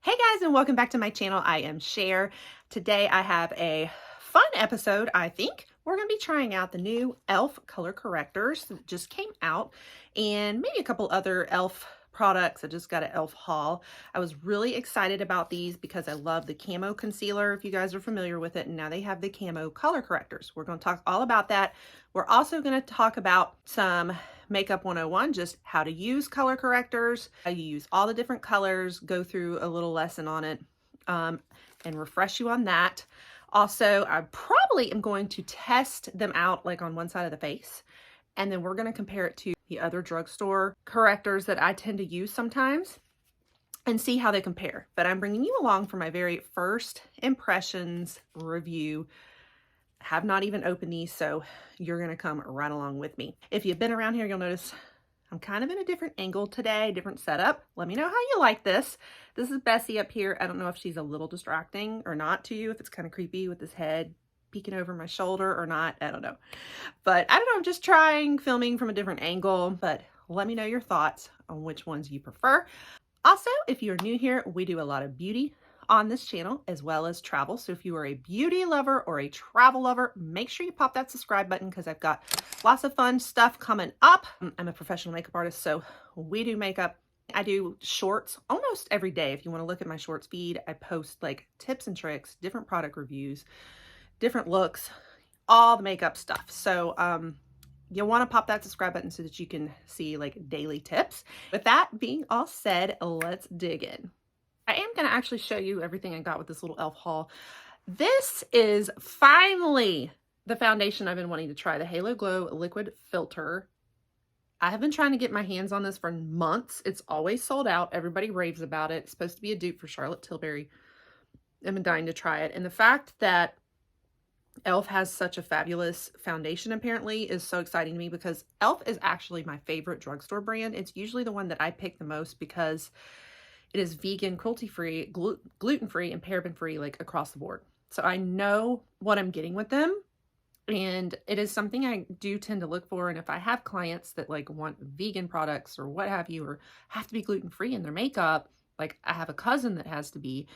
Hey guys, and welcome back to my channel. I am Cher. Today I have a fun episode, I think. We're going to be trying out the new Elf Color Correctors that just came out, and maybe a couple other Elf products. I just got an Elf haul. I was really excited about these because I love the camo concealer, if you guys are familiar with it, and now they have the camo color correctors. We're going to talk all about that. We're also going to talk about some Makeup 101, just how to use color correctors, how you use all the different colors, go through a little lesson on it, and refresh you on that. Also, I probably am going to test them out like on one side of the face, and then we're going to compare it to the other drugstore correctors that I tend to use sometimes and see how they compare. But I'm bringing you along for my very first impressions review. Have not even opened these, so you're going to come right along with me. If you've been around here, you'll notice I'm kind of in a different angle today, different setup. Let me know how you like this. This is Bessie up here. I don't know if she's a little distracting or not to you, if it's kind of creepy with this head peeking over my shoulder or not. I don't know. But I don't know, I'm just trying filming from a different angle, but let me know your thoughts on which ones you prefer. Also, if you're new here, we do a lot of beauty on this channel as well as travel. So if you are a beauty lover or a travel lover, make sure you pop that subscribe button because I've got lots of fun stuff coming up. I'm a professional makeup artist, so we do makeup. I do shorts almost every day. If you want to look at my shorts feed, I post like tips and tricks, different product reviews, different looks, all the makeup stuff. So you'll want to pop that subscribe button so that you can see like daily tips. With that being all said, let's dig in. I am going to actually show you everything I got with this little Elf haul. This is finally the foundation I've been wanting to try, the Halo Glow Liquid Filter. I have been trying to get my hands on this for months. It's always sold out. Everybody raves about it. It's supposed to be a dupe for Charlotte Tilbury. I've been dying to try it. And the fact that Elf has such a fabulous foundation apparently is so exciting to me because Elf is actually my favorite drugstore brand. It's usually the one that I pick the most because it is vegan, cruelty-free, gluten-free, and paraben-free, like across the board. So I know what I'm getting with them, and it is something I do tend to look for. And if I have clients that like want vegan products or what have you, or have to be gluten-free in their makeup, like I have a cousin that has to be,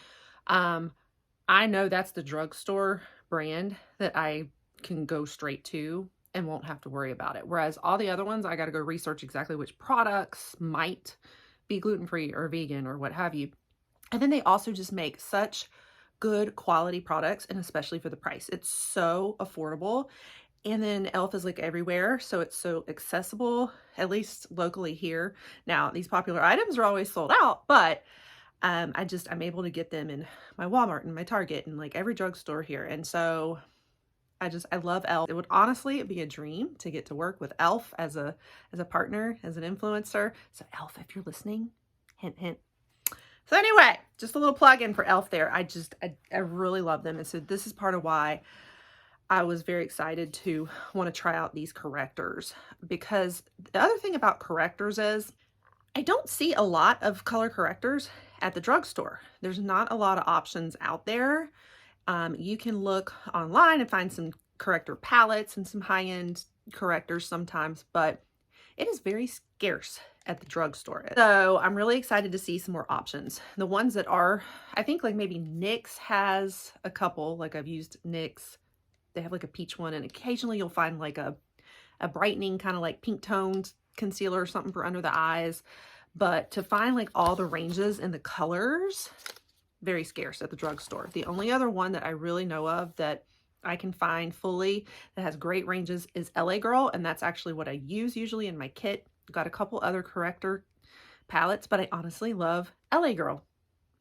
I know that's the drugstore brand that I can go straight to and won't have to worry about it. Whereas all the other ones, I got to go research exactly which products might be gluten-free or vegan or what have you. And then they also just make such good quality products, and especially for the price. It's so affordable. And then Elf is like everywhere, so it's so accessible, at least locally here. Now, these popular items are always sold out, but I'm able to get them in my Walmart and my Target and like every drugstore here. And so I love Elf. It would honestly be a dream to get to work with Elf as a partner, as an influencer. So Elf, if you're listening, hint, hint. So anyway, just a little plug in for Elf there. I really love them. And so this is part of why I was very excited to want to try out these correctors, because the other thing about correctors is I don't see a lot of color correctors at the drugstore. There's not a lot of options out there. You can look online and find some corrector palettes and some high-end correctors sometimes, but it is very scarce at the drugstore. So I'm really excited to see some more options. The ones that are, I think like maybe NYX has a couple, like I've used NYX. They have like a peach one, and occasionally you'll find like a brightening kind of like pink toned concealer or something for under the eyes. But to find like all the ranges and the colors, very scarce at the drugstore. The only other one that I really know of that I can find fully that has great ranges is LA Girl, and that's actually what I use usually in my kit. I've got a couple other corrector palettes, but I honestly love LA Girl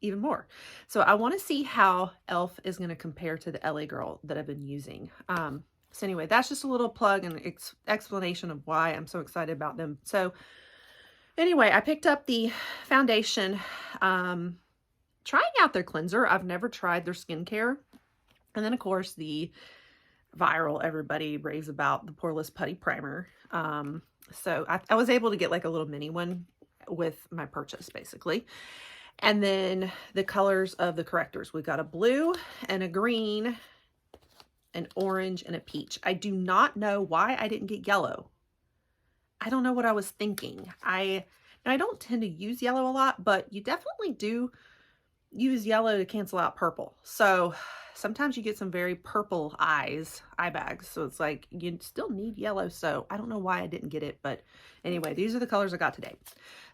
even more. So I want to see how Elf is going to compare to the LA Girl that I've been using. So anyway, that's just a little plug and explanation of why I'm so excited about them. So anyway, I picked up the foundation, trying out their cleanser. I've never tried their skincare. And then of course the viral, everybody raves about, the Poreless Putty Primer. So I was able to get like a little mini one with my purchase basically. And then the colors of the correctors. We've got a blue and a green, an orange and a peach. I do not know why I didn't get yellow. I don't know what I was thinking. I don't tend to use yellow a lot, but you definitely do use yellow to cancel out purple. So sometimes you get some very purple eye bags. So it's like you still need yellow. So I don't know why I didn't get it, but anyway, these are the colors I got today.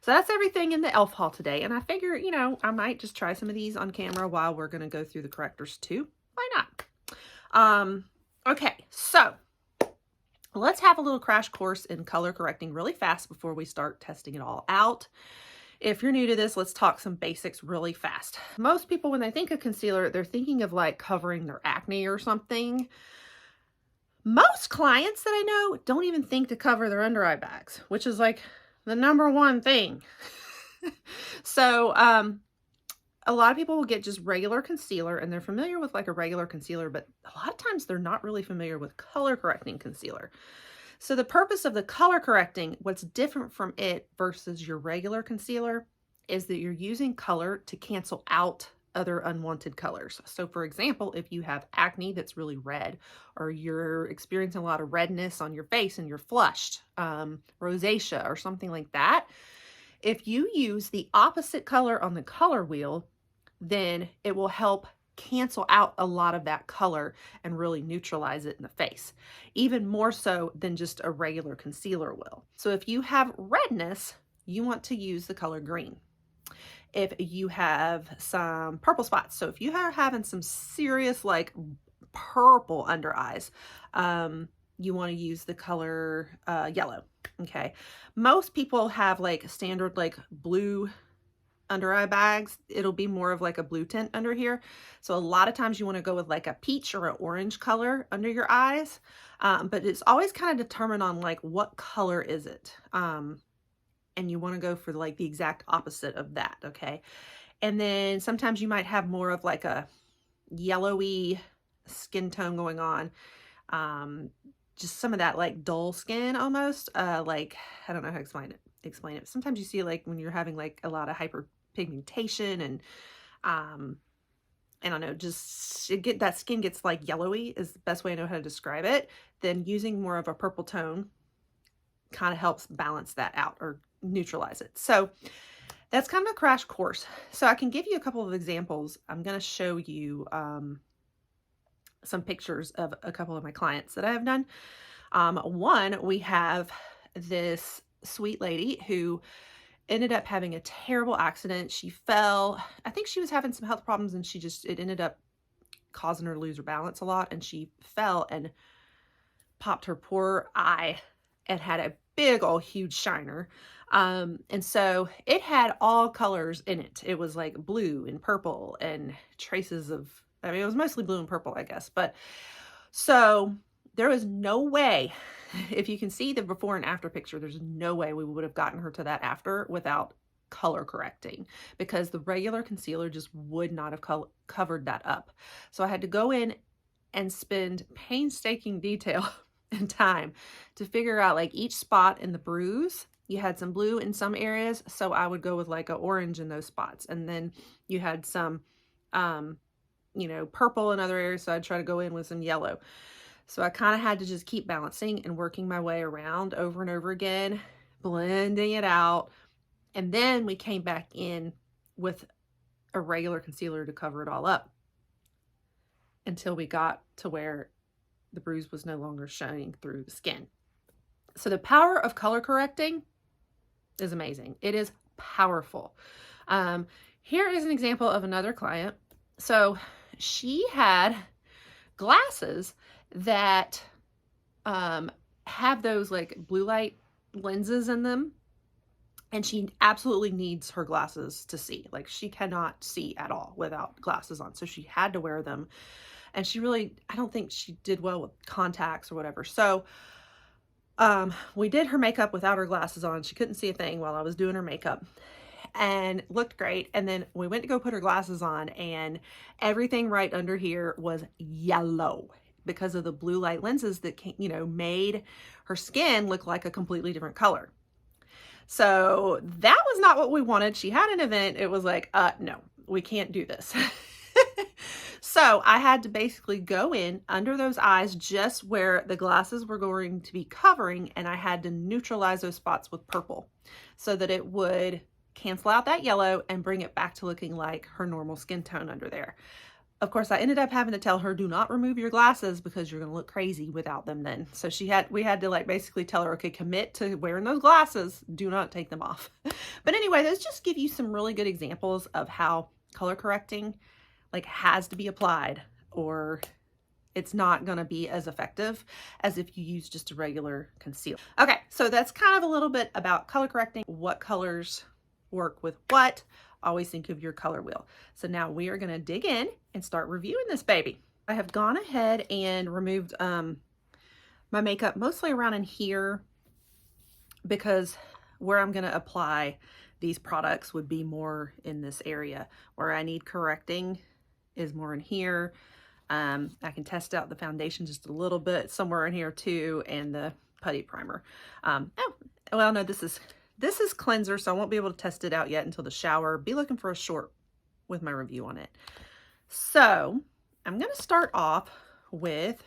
So that's everything in the Elf haul today. And I figure, you know, I might just try some of these on camera while we're going to go through the correctors too. Why not? Okay, so let's have a little crash course in color correcting really fast before we start testing it all out. If you're new to this, let's talk some basics really fast. Most people, when they think of concealer, they're thinking of like covering their acne or something. Most clients that I know don't even think to cover their under eye bags, which is like the #1 thing. So, a lot of people will get just regular concealer and they're familiar with like a regular concealer, but a lot of times they're not really familiar with color correcting concealer. So the purpose of the color correcting, what's different from it versus your regular concealer, is that you're using color to cancel out other unwanted colors. So for example, if you have acne that's really red, or you're experiencing a lot of redness on your face and you're flushed, rosacea or something like that, if you use the opposite color on the color wheel, then it will help cancel out a lot of that color and really neutralize it in the face, even more so than just a regular concealer will. So if you have redness, you want to use the color green. If you have some purple spots, so if you are having some serious like purple under eyes, you want to use the color yellow. Okay, most people have like standard like blue under eye bags. It'll be more of like a blue tint under here. So a lot of times you want to go with like a peach or an orange color under your eyes. But it's always kind of determined on like what color is it. And you want to go for like the exact opposite of that. Okay. And then sometimes you might have more of like a yellowy skin tone going on. Just some of that like dull skin almost, like, I don't know how to explain it. Sometimes you see like when you're having like a lot of hyperpigmentation and, I don't know, just that skin gets like yellowy is the best way I know how to describe it. Then using more of a purple tone kind of helps balance that out or neutralize it. So that's kind of a crash course. So I can give you a couple of examples. I'm going to show you, some pictures of a couple of my clients that I have done. One, we have this sweet lady who ended up having a terrible accident. She fell. I think she was having some health problems and it ended up causing her to lose her balance a lot. And she fell and popped her poor eye and had a big old huge shiner. And so it had all colors in it. It was like blue and purple and traces of, I mean, it was mostly blue and purple, I guess. But so there was no way, if you can see the before and after picture, there's no way we would have gotten her to that after without color correcting, because the regular concealer just would not have covered that up. So I had to go in and spend painstaking detail and time to figure out like each spot in the bruise. You had some blue in some areas, so I would go with like an orange in those spots. And then you had some, you know, purple in other areas, so I'd try to go in with some yellow. So I kind of had to just keep balancing and working my way around over and over again, blending it out. And then we came back in with a regular concealer to cover it all up until we got to where the bruise was no longer showing through the skin. So the power of color correcting is amazing. It is powerful. Here is an example of another client. So she had glasses that have those like blue light lenses in them, and she absolutely needs her glasses to see. Like she cannot see at all without glasses on, so she had to wear them. And she really, I don't think she did well with contacts or whatever. So we did her makeup without her glasses on. She couldn't see a thing while I was doing her makeup, and looked great. And then we went to go put her glasses on, and everything right under here was yellow because of the blue light lenses that, you know, made her skin look like a completely different color. So that was not what we wanted. She had an event. It was like, no, we can't do this. So I had to basically go in under those eyes, just where the glasses were going to be covering, and I had to neutralize those spots with purple so that it would cancel out that yellow and bring it back to looking like her normal skin tone under there. Of course, I ended up having to tell her, do not remove your glasses because you're going to look crazy without them then. So we had to like basically tell her, okay, commit to wearing those glasses. Do not take them off. But anyway, those just give you some really good examples of how color correcting like has to be applied, or it's not going to be as effective as if you use just a regular concealer. Okay, so that's kind of a little bit about color correcting, what colors work with what. Always think of your color wheel. So now we are going to dig in and start reviewing this baby. I have gone ahead and removed my makeup mostly around in here, because where I'm going to apply these products would be more in this area. Where I need correcting is more in here. I can test out the foundation just a little bit somewhere in here too, and the putty primer. Oh, well, no, this is cleanser, so I won't be able to test it out yet until the shower. Be looking for a short with my review on it. So I'm going to start off with,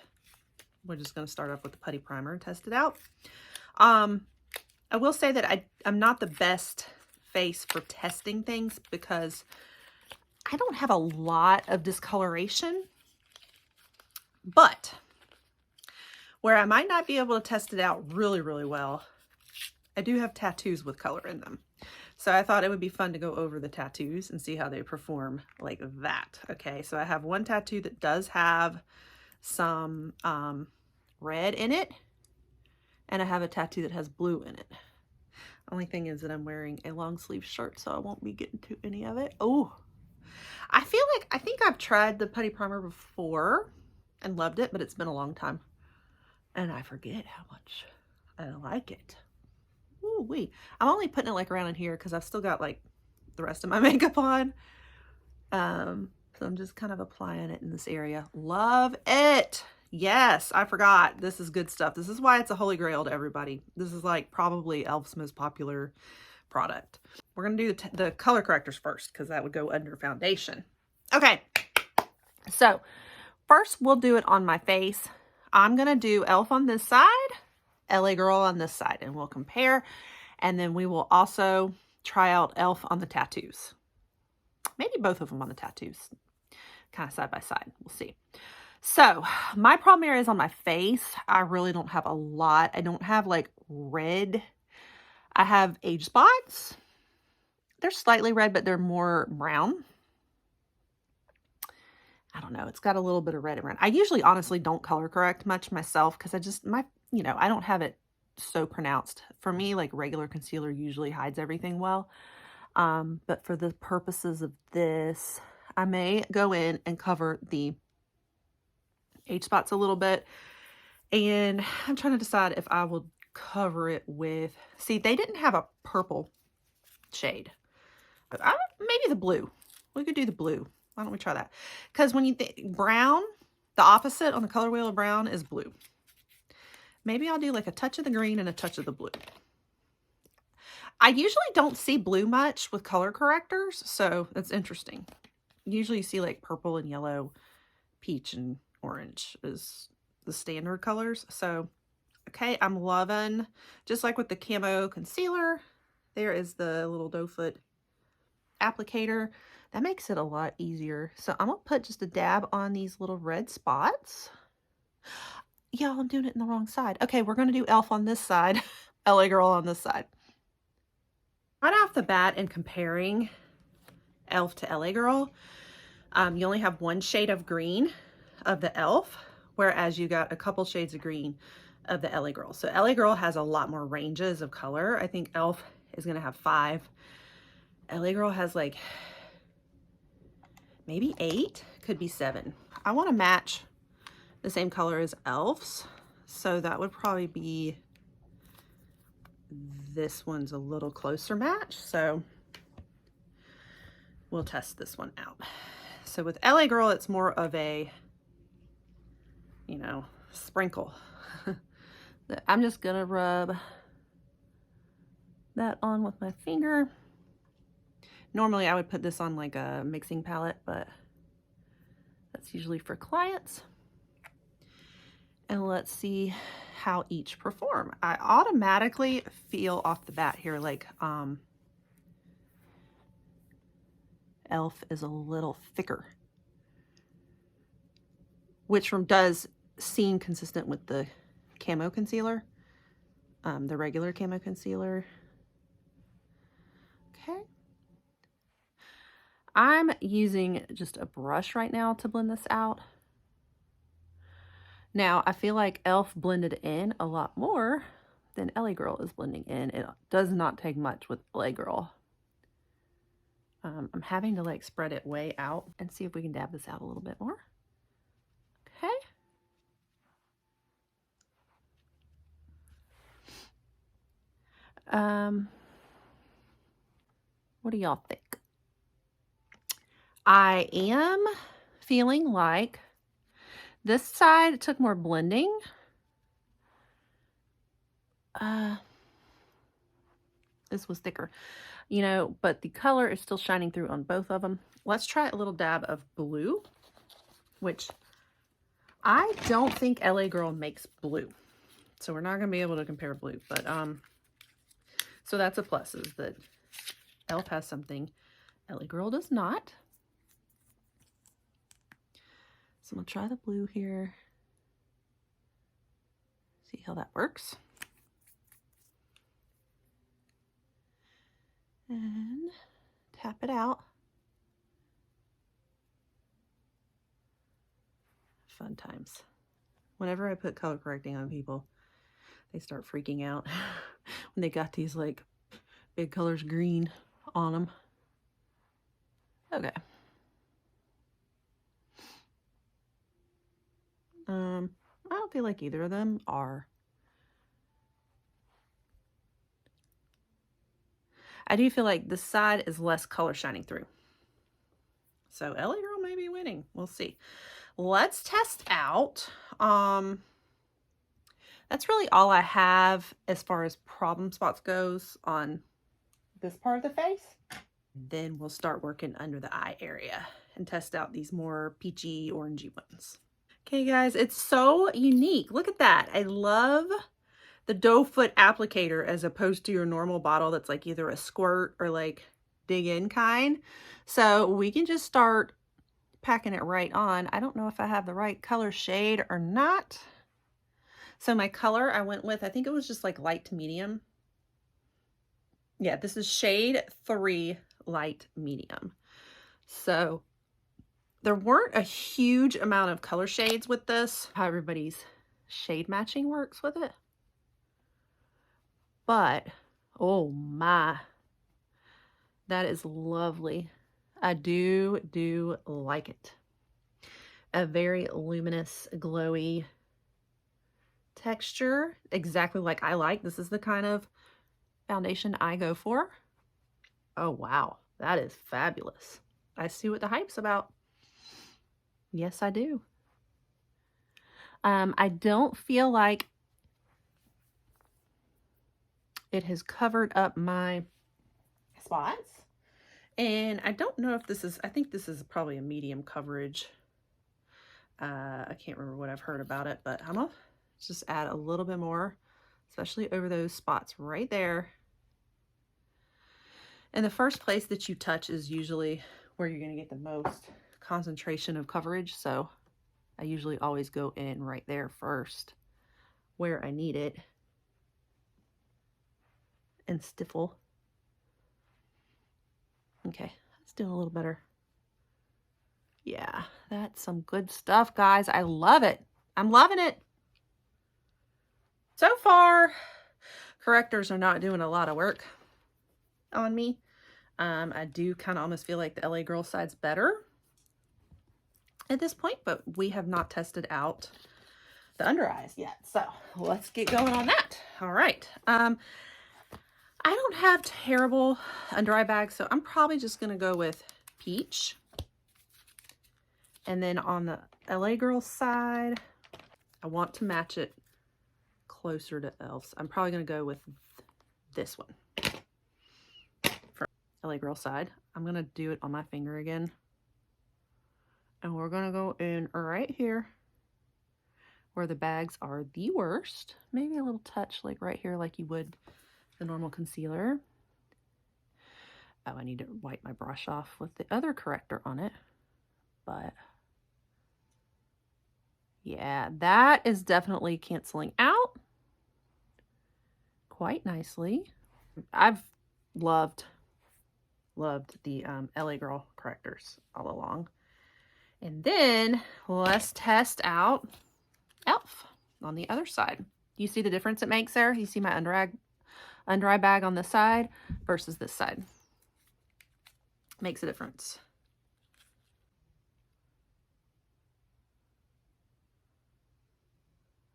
we're just going to start off with the putty primer and test it out. I will say that I'm not the best face for testing things because I don't have a lot of discoloration, but where I might not be able to test it out really, really well, I do have tattoos with color in them. So I thought it would be fun to go over the tattoos and see how they perform like that. Okay, so I have one tattoo that does have some red in it, and I have a tattoo that has blue in it. Only thing is that I'm wearing a long sleeve shirt, so I won't be getting to any of it. Oh, I think I've tried the putty primer before and loved it, but it's been a long time. And I forget how much I like it. Ooh wee. I'm only putting it like around in here because I've still got like the rest of my makeup on. So I'm just kind of applying it in this area. Love it. Yes, I forgot. This is good stuff. This is why it's a holy grail to everybody. This is like probably Elf's most popular product. We're going to do the color correctors first because that would go under foundation. Okay, so first we'll do it on my face. I'm going to do Elf on this side, LA Girl on this side, and we'll compare. And then we will also try out Elf on the tattoos. Maybe both of them on the tattoos, kind of side by side. We'll see. So my problem area is on my face. I really don't have a lot. I don't have like red. I have age spots. They're slightly red, but they're more brown. I don't know. It's got a little bit of red and brown. I usually honestly don't color correct much myself because I don't have it so pronounced. For me, like regular concealer usually hides everything well. But for the purposes of this, I may go in and cover the age spots a little bit. And I'm trying to decide if I will cover it with, see, they didn't have a purple shade. But maybe the blue. We could do the blue. Why don't we try that? Because when you think brown, the opposite on the color wheel of brown is blue. Maybe I'll do like a touch of the green and a touch of the blue. I usually don't see blue much with color correctors, so that's interesting. Usually you see like purple and yellow, peach and orange is the standard colors. So, okay, I'm loving, just like with the Camo Concealer, there is the little doe foot applicator. That makes it a lot easier. So I'm going to put just a dab on these little red spots. Y'all, I'm doing it in the wrong side. Okay, we're going to do Elf on this side, LA Girl on this side. Right off the bat, in comparing Elf to LA Girl, you only have one shade of green of the Elf, whereas you got a couple shades of green of the LA Girl. So LA Girl has a lot more ranges of color. I think Elf is going to have 5. LA Girl has like maybe 8, could be 7. I want to match the same color as Elf's, so that would probably be, this one's a little closer match, so we'll test this one out. So with LA Girl, it's more of a, sprinkle. I'm just gonna rub that on with my finger. Normally I would put this on like a mixing palette, but that's usually for clients. And let's see how each perform. I automatically feel off the bat here like Elf is a little thicker, which does seem consistent with the camo concealer, the regular camo concealer. Okay. I'm using just a brush right now to blend this out. Now, I feel like Elf blended in a lot more than LA Girl is blending in. It does not take much with LA Girl. I'm having to like spread it way out and see if we can dab this out a little bit more. Okay. What do y'all think? I am feeling like this side took more blending. This was thicker, you know, but the color is still shining through on both of them. Let's try a little dab of blue, which I don't think LA Girl makes blue. So we're not going to be able to compare blue, but so that's a plus, is that Elf has something LA Girl does not. So I'm going to try the blue here. See how that works. And tap it out. Fun times. Whenever I put color correcting on people, they start freaking out when they got these like big colors green on them. Okay. I don't feel like either of them are. I do feel like this side is less color shining through. So LA Girl may be winning. We'll see. Let's test out. That's really all I have as far as problem spots goes on this part of the face. Then we'll start working under the eye area and test out these more peachy, orangey ones. Okay, guys, it's so unique. Look at that. I love the doe foot applicator as opposed to your normal bottle that's like either a squirt or like dig in kind. So we can just start packing it right on. I don't know if I have the right color shade or not. So my color I went with, I think it was just like light to medium. Yeah, this is shade 3 light medium. So there weren't a huge amount of color shades with this, how everybody's shade matching works with it. But, oh my, that is lovely. I do like it. A very luminous, glowy texture, exactly like I like. This is the kind of foundation I go for. Oh, wow, that is fabulous. I see what the hype's about. Yes, I do. I don't feel like it has covered up my spots. And I don't know if this is, I think this is probably a medium coverage. I can't remember what I've heard about it, but I'm gonna just add a little bit more, especially over those spots right there. And the first place that you touch is usually where you're gonna get the most concentration of coverage. So I usually always go in right there first where I need it and stiffle. Okay, that's doing a little better. Yeah, that's some good stuff, guys. I love it. I'm loving it. So far, correctors are not doing a lot of work on me. I do kind of almost feel like the LA Girl side's better at this point, but we have not tested out the under eyes yet. So let's get going on that. All right. I don't have terrible under eye bags, so I'm probably just going to go with peach. And then on the LA Girl side, I want to match it closer to Elf's. I'm probably going to go with this one. For LA Girl side, I'm going to do it on my finger again. And we're going to go in right here where the bags are the worst. Maybe a little touch like right here like you would the normal concealer. Oh, I need to wipe my brush off with the other corrector on it. But yeah, that is definitely canceling out quite nicely. I've loved the LA Girl Correctors all along. And then let's test out Elf on the other side. Do you see the difference it makes there? You see my under eye bag on this side versus this side. Makes a difference.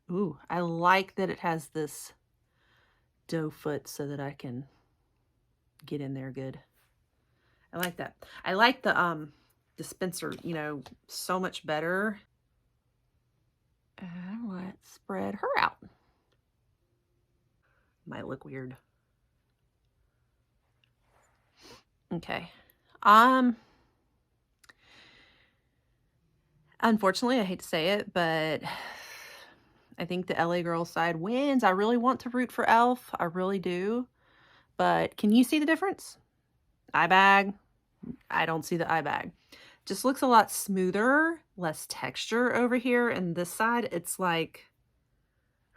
Ooh, I like that it has this doe foot so that I can get in there good. I like that. I like the dispenser, you know, so much better. And let's spread her out. Might look weird. Okay. Unfortunately, I hate to say it, but I think the LA Girl side wins. I really want to root for Elf. I really do. But can you see the difference? Eye bag. I don't see the eye bag. Just looks a lot smoother, less texture over here. And this side, it's like,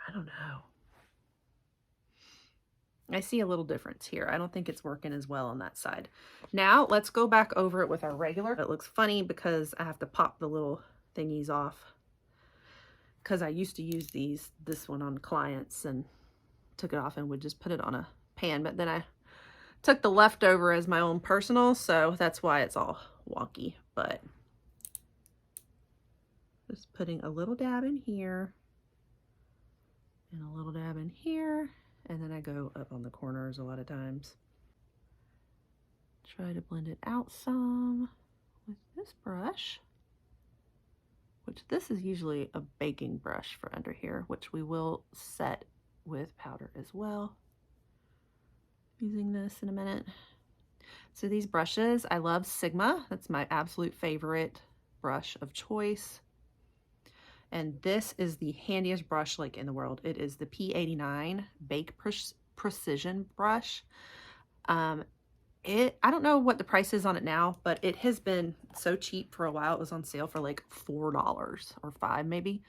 I don't know. I see a little difference here. I don't think it's working as well on that side. Now, let's go back over it with our regular. It looks funny because I have to pop the little thingies off. Because I used to use this one on clients and took it off and would just put it on a pan. But then I took the leftover as my own personal, so that's why it's all wonky. But just putting a little dab in here and a little dab in here, and then I go up on the corners a lot of times. Try to blend it out some with this brush, which this is usually a baking brush for under here, which we will set with powder as well. Using this in a minute. So these brushes, I love Sigma. That's my absolute favorite brush of choice. And this is the handiest brush like in the world. It is the P89 Bake Precision brush. I don't know what the price is on it now, but it has been so cheap for a while. It was on sale for like $4 or $5 maybe,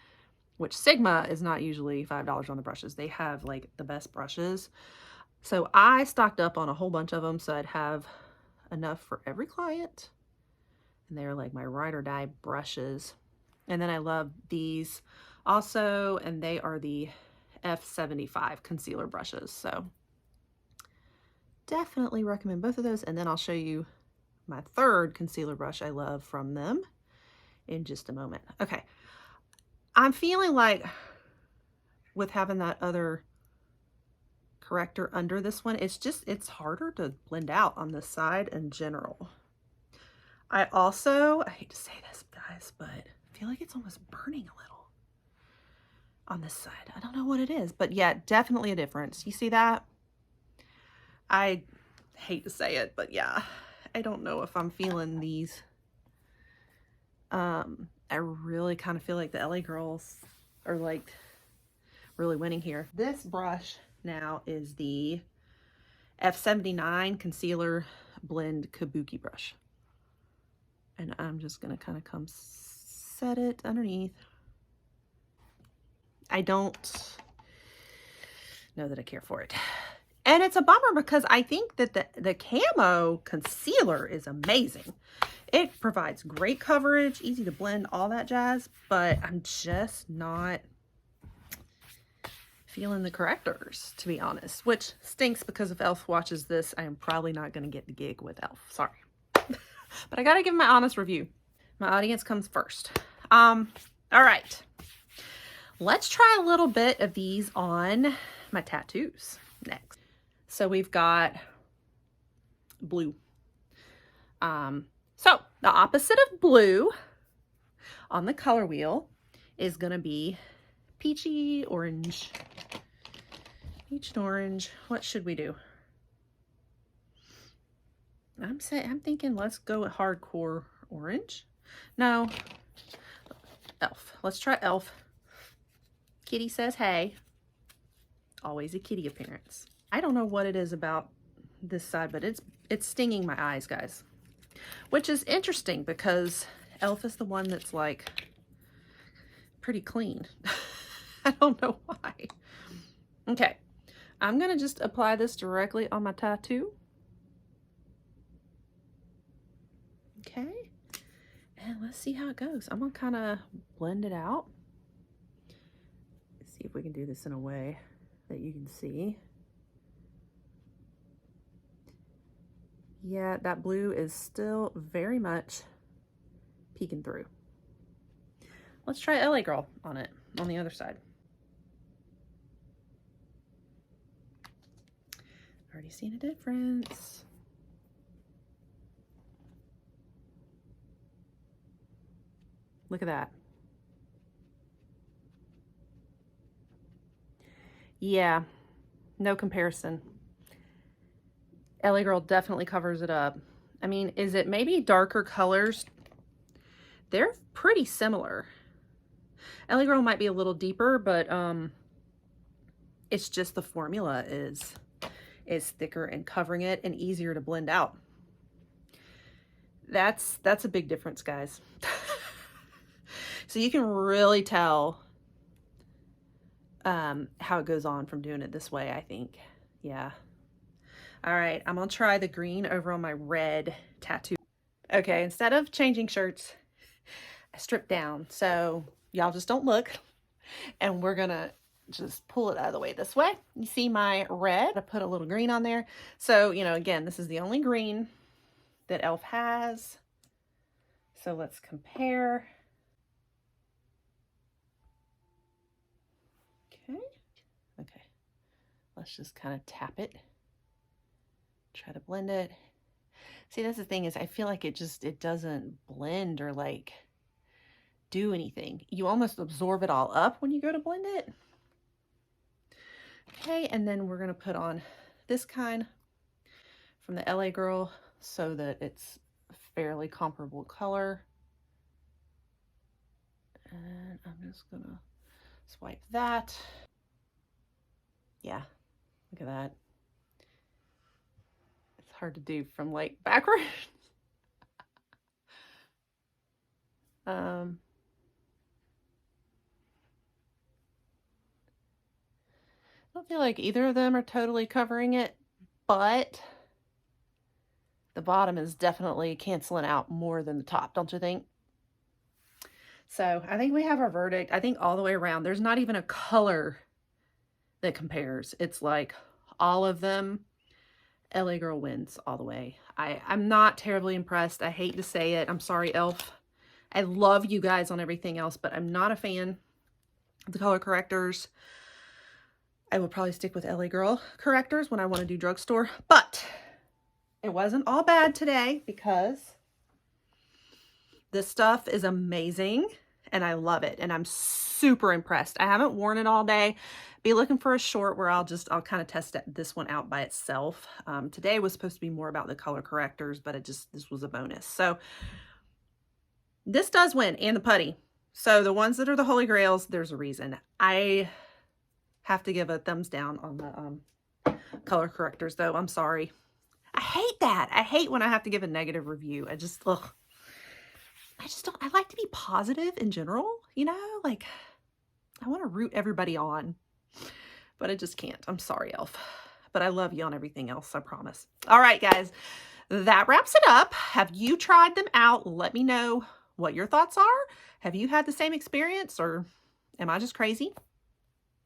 which Sigma is not usually $5 on the brushes. They have like the best brushes. So I stocked up on a whole bunch of them so I'd have enough for every client. And they're like my ride or die brushes. And then I love these also, and they are the F75 concealer brushes. So definitely recommend both of those. And then I'll show you my third concealer brush I love from them in just a moment. Okay. I'm feeling like with having that other corrector under this one, it's harder to blend out on this side in general. I hate to say this, guys, but I feel like it's almost burning a little on this side. I don't know what it is, but yeah, definitely a difference. You see that? I hate to say it, but yeah, I don't know if I'm feeling these. I really kind of feel like the LA girls are like really winning here. This brush now is the F79 Concealer Blend Kabuki brush. And I'm just going to kind of come set it underneath. I don't know that I care for it. And it's a bummer because I think that the Camo Concealer is amazing. It provides great coverage, easy to blend, all that jazz, but I'm just not feeling the correctors, to be honest, which stinks because if Elf watches this, I am probably not going to get the gig with Elf. Sorry. But I got to give my honest review. My audience comes first. All right. Let's try a little bit of these on my tattoos next. So we've got blue. So the opposite of blue on the color wheel is going to be peachy orange. Peach and orange. What should we do? I'm thinking let's go with hardcore orange. No. Elf. Let's try Elf. Kitty says hey. Always a kitty appearance. I don't know what it is about this side, but it's stinging my eyes, guys. Which is interesting because Elf is the one that's like pretty clean. I don't know why. Okay, I'm gonna just apply this directly on my tattoo. Okay, and let's see how it goes. I'm gonna kind of blend it out. Let's see if we can do this in a way that you can see. Yeah, that blue is still very much peeking through. Let's try LA Girl on it, on the other side. Already seen a difference. Look at that. Yeah, no comparison. LA Girl definitely covers it up. I mean, is it maybe darker colors? They're pretty similar. LA Girl might be a little deeper, but it's just the formula is thicker and covering it and easier to blend out. That's a big difference, guys. So you can really tell how it goes on from doing it this way, I think. Yeah. All right, I'm gonna try the green over on my red tattoo. Okay, instead of changing shirts, I stripped down. So y'all just don't look. And we're gonna just pull it out of the way this way. You see my red? I put a little green on there. So, you know, again, this is the only green that Elf has. So let's compare. Okay, let's just kind of tap it, try to blend it. See, that's the thing, is I feel like it doesn't blend or like do anything. You almost absorb it all up when you go to blend it. Okay, and then we're gonna put on this kind from the LA Girl so that it's fairly comparable color. And I'm just gonna swipe that. Yeah, look at that. It's hard to do from like backwards. I don't feel like either of them are totally covering it, but the bottom is definitely canceling out more than the top, don't you think? So I think we have our verdict. I think all the way around, there's not even a color that compares. It's like all of them. LA Girl wins all the way. I'm not terribly impressed. I hate to say it. I'm sorry, Elf. I love you guys on everything else, but I'm not a fan of the color correctors. I will probably stick with LA Girl correctors when I want to do drugstore, but it wasn't all bad today because this stuff is amazing and I love it. And I'm super impressed. I haven't worn it all day. Be looking for a short where I'll kind of test this one out by itself. Today was supposed to be more about the color correctors, but this was a bonus. So this does win, and the putty. So the ones that are the holy grails, there's a reason. I have to give a thumbs down on the color correctors though. I'm sorry. I hate that. I hate when I have to give a negative review. I just don't, I like to be positive in general, you know, like I want to root everybody on, but I just can't. I'm sorry, Elf, but I love you on everything else. I promise. All right, guys, that wraps it up. Have you tried them out? Let me know what your thoughts are. Have you had the same experience, or am I just crazy?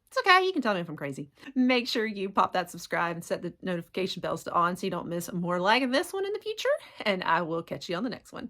It's okay. You can tell me if I'm crazy. Make sure you pop that subscribe and set the notification bells to on so you don't miss more like this one in the future. And I will catch you on the next one.